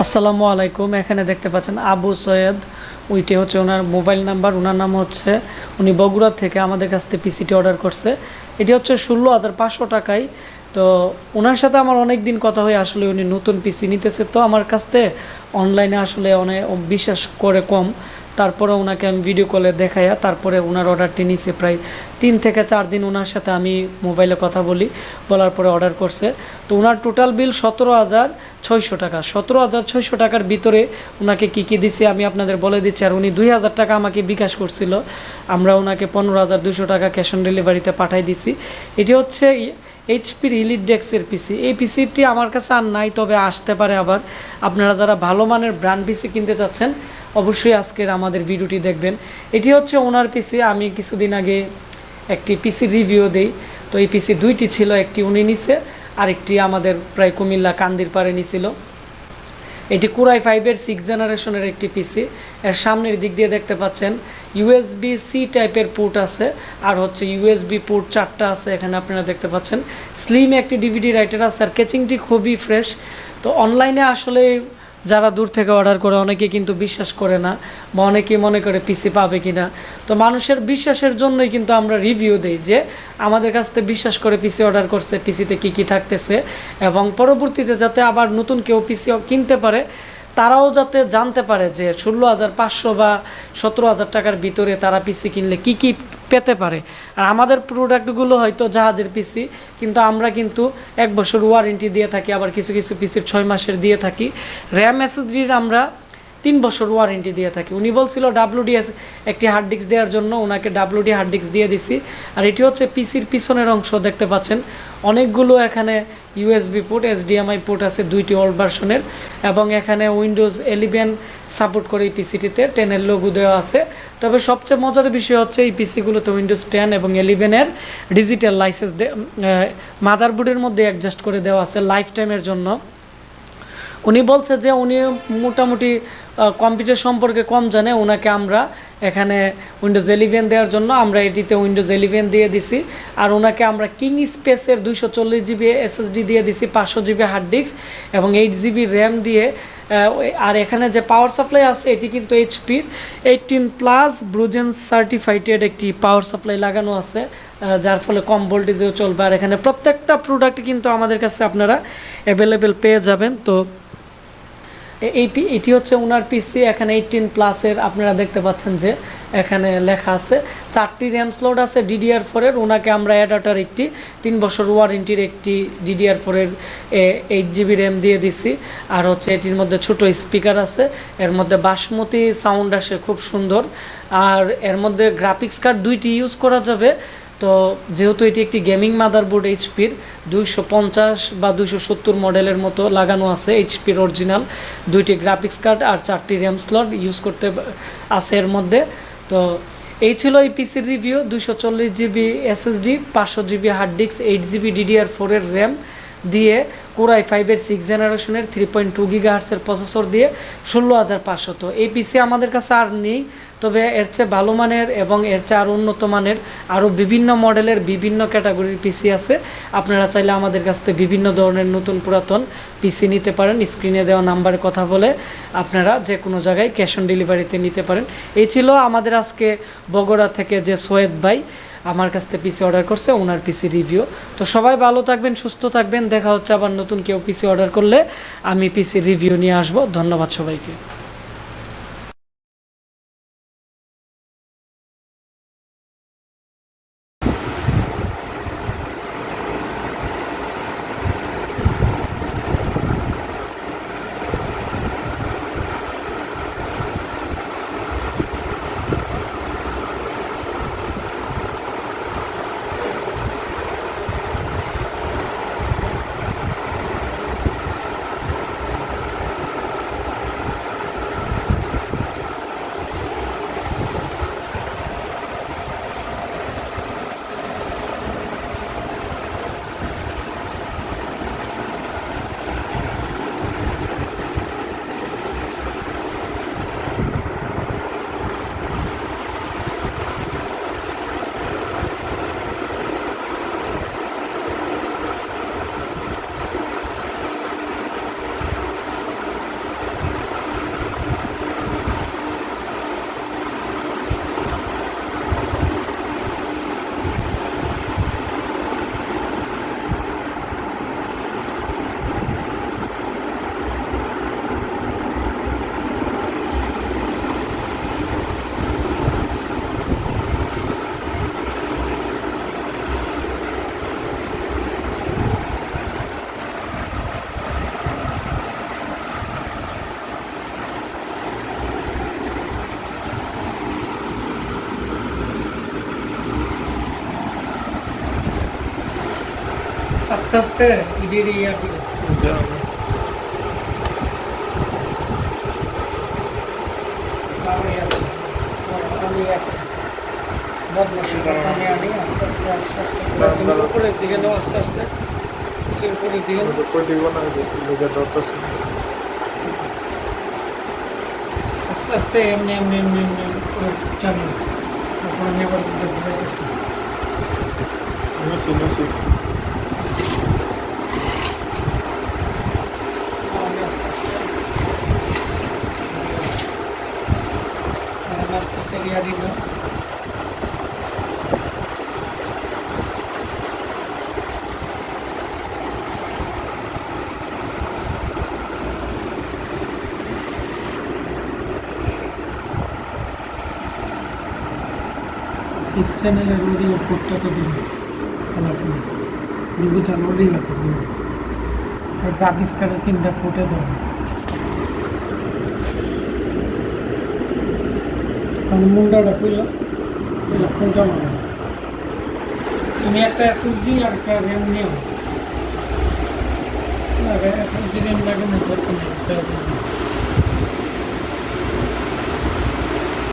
আসসালামু আলাইকুম। এখানে দেখতে পাচ্ছেন আবু সৈয়দ, ওইটি হচ্ছে ওনার মোবাইল নাম্বার। ওনার নাম হচ্ছে, উনি বগুড়া থেকে আমাদের কাছ থেকে পিসিটি অর্ডার করছে। এটি হচ্ছে 16,500 টাকায়। তো ওনার সাথে আমার অনেক দিন কথা হয়ে, আসলে উনি নতুন পিসি নিতেছে, তো আমার কাছ থেকে অনলাইনে আসলে অনেক বিশ্বাস করে কম। তারপরে ওনাকে আমি ভিডিও কলে দেখাইয়া তারপরে ওনার অর্ডারটি নিছে। প্রায় 3 থেকে 4 দিন ওনার সাথে আমি মোবাইলে কথা বলার পরে অর্ডার করছে। তো ওনার টোটাল বিল 17,600 টাকা। 17,600 টাকার ভিতরে ওনাকে কী কী দিছি আমি আপনাদের বলে দিচ্ছি। আর উনি 2,000 টাকা আমাকে বিকাশ করছিল, আমরা ওনাকে 15,200 টাকা ক্যাশ অন ডেলিভারিতে পাঠাই দিছি। এটি হচ্ছে এইচপির ইলিট ডেক্সের পিসি। এই পিসিটি আমার কাছে আর নাই, তবে আসতে পারে আবার। আপনারা যারা ভালো মানের ব্র্যান্ড পিসি কিনতে চাচ্ছেন অবশ্যই আজকের আমাদের ভিডিওটি দেখবেন। এটি হচ্ছে ওনার পিসি। আমি কিছুদিন আগে একটি পিসির রিভিউ দেই। তো এই পিসি দুইটি ছিল, একটি উনি নিছে, আরেকটি আমাদের প্রায় কুমিল্লা কান্দির পাড়ে নিছিল। এটি কোরাই 5-এর 6 জেনারেশনের একটি পিসি। এর সামনের দিক দিয়ে দেখতে পাচ্ছেন ইউএসবি সি টাইপের পোর্ট আছে, আর হচ্ছে ইউএসবি পোর্ট 4টা আছে এখানে আপনারা দেখতে পাচ্ছেন। স্লিম একটি ডিভিডি রাইটার আছে, আর কেচিংটি খুবই ফ্রেশ। তো অনলাইনে আসলে যারা দূর থেকে অর্ডার করে অনেকে কিন্তু বিশ্বাস করে না, বা অনেকে মনে করে পিসি পাবে কিনা। তো মানুষের বিশ্বাসের জন্যই কিন্তু আমরা রিভিউ দেই, যে আমাদের কাছ থেকে বিশ্বাস করে পিসি অর্ডার করছে, পিসিতে কি কি থাকতেছে, এবং পরবর্তীতে যাতে আবার নতুন কেউ পিসি কিনতে পারে, তারাও যাতে জানতে পারে যে 16,500 বা 17,000 টাকার ভিতরে তারা পিসি কিনলে কি কি পেতে পারে। আর আমাদের প্রোডাক্টগুলো হয়তো জাহাজের পিসি, কিন্তু আমরা কিন্তু 1 বছর ওয়ারেন্টি দিয়ে থাকি, আবার কিছু কিছু পিসির 6 মাসের দিয়ে থাকি। র্যাম এসএসডির আমরা 3 বছর ওয়ারেন্টি দিয়ে থাকি। উনি বলছিল ডাব্লিউডিএস একটি হার্ড ডিস্ক দেওয়ার জন্য, ওনাকে ডাব্লিউডি হার্ড ডিস্ক দিয়ে দিছি। আর এটি হচ্ছে পিসির পিছনের অংশ, দেখতে পাচ্ছেন অনেকগুলো এখানে ইউএসবি পোর্ট, এইচডিএমআই পোর্ট আছে 2টি ওল্ড ভার্সনের, এবং এখানে উইন্ডোজ 11 সাপোর্ট করে এই পিসিটিতে 10-এর লোগো দেওয়া আছে। তবে সবচেয়ে মজার বিষয় হচ্ছে এই পিসিগুলোতে উইন্ডোজ 10 এবং 11-এর ডিজিটাল লাইসেন্স মাদারবোর্ডের মধ্যে অ্যাডজাস্ট করে দেওয়া আছে লাইফ টাইমের জন্য। উনি বলছে যে উনি মোটামুটি কম্পিউটার সম্পর্কে কম জানে, ওনাকে আমরা এখানে উইন্ডোজ 11 দেওয়ার জন্য আমরা এটিতে উইন্ডোজ 11 দিয়ে দিছি। আর ওনাকে আমরা কিং স্পেসের 240 জিবি এসএসডি দিয়ে দিছি, 500 জিবি হার্ড ডিস্ক এবং 8 জিবি র্যাম দিয়ে। আর এখানে যে পাওয়ার সাপ্লাই আছে এটি কিন্তু এইচপির 18+ ব্রুজেন সার্টিফাইডেড একটি পাওয়ার সাপ্লাই লাগানো আছে, যার ফলে কম ভোল্টেজেও চলবে। আর এখানে প্রত্যেকটা প্রোডাক্ট কিন্তু আমাদের কাছে আপনারা অ্যাভেলেবেল পেয়ে যাবেন। তো এটি হচ্ছে ওনার পিসি। এখানে 18+-এর আপনারা দেখতে পাচ্ছেন যে এখানে লেখা আছে 4টি র্যাম স্লট আছে DDR4-এর। ওনাকে আমরা অ্যাডাপ্টার একটি 3 বছর ওয়ারেন্টির একটি DDR4-এর 8 জিবি র্যাম দিয়ে দিছি। আর হচ্ছে এটির মধ্যে ছোট স্পিকার আছে, এর মধ্যে বাসমতি সাউন্ড আসে খুব সুন্দর। আর এর মধ্যে গ্রাফিক্স কার্ড 2টি ইউজ করা যাবে। তো যেহেতু এটি একটি গেমিং মাদারবোর্ড, এইচপির 250 বা 270 মডেলের মতো লাগানো আছে, এইচপির অরিজিনাল 2টি গ্রাফিক্স কার্ড আর 4টি র্যাম স্লট ইউজ করতে আছে এর মধ্যে। তো এই ছিল এই পিসির review. 240 GB SSD, 500 GB hard disk, 8 GB DDR4-এর র্যাম দিয়ে, কোরাই 5-এর 6 জেনারেশনের 3.2 গিগাহার্টসের প্রসেসর দিয়ে 16,500। তো এই পিসি আমাদের কাছে আর নেই, তবে এর চেয়ে ভালো মানের এবং এর চেয়ে আরও উন্নত মানের আরও বিভিন্ন মডেলের বিভিন্ন ক্যাটাগরির পিসি আছে। আপনারা চাইলে আমাদের কাছ থেকে বিভিন্ন ধরনের নতুন পুরাতন পিসি নিতে পারেন। স্ক্রিনে দেওয়া নাম্বারে কথা বলে আপনারা যে কোনো জায়গায় ক্যাশ অন ডেলিভারিতে নিতে পারেন। এই ছিল আমাদের আজকে বগুড়া থেকে যে সৈয়দ ভাই আমার কাছ থেকে পিসি অর্ডার করছে, ওনার পিসি রিভিউ। তো সবাই ভালো থাকবেন, সুস্থ থাকবেন। দেখা হচ্ছে আবার নতুন কেউ পিসি অর্ডার করলে আমি পিসি রিভিউ নিয়ে আসবো। ধন্যবাদ সবাইকে। আস্তে আস্তে ইডির ইয়া করে আমি বদমাশি আনি আস্তে আস্তে আস্তে আস্তে তুমি উপরের দিকে নাও আস্তে আস্তে সে উপরের দিকে আস্তে আস্তে এমনি এমনি এমনি এমনি করে চালু তারপর আমি আবার ঘুরাইতেছি আমি আস্তে আস্তে সেরিয়া দিব সিক্স চ্যানেলের অডিও পোর্টটাতে দিব ডিজিটাল অডিও দিব আর গ্রাফিক্স কার্ডের 3টা পোর্টে দেবো মানে মুন্ডাটা খুললাম ফোনটা মারো তুমি একটা এসএসডি আর একটা র্যাম নিও এসএসডি র্যাম লাগে না দরকার নেই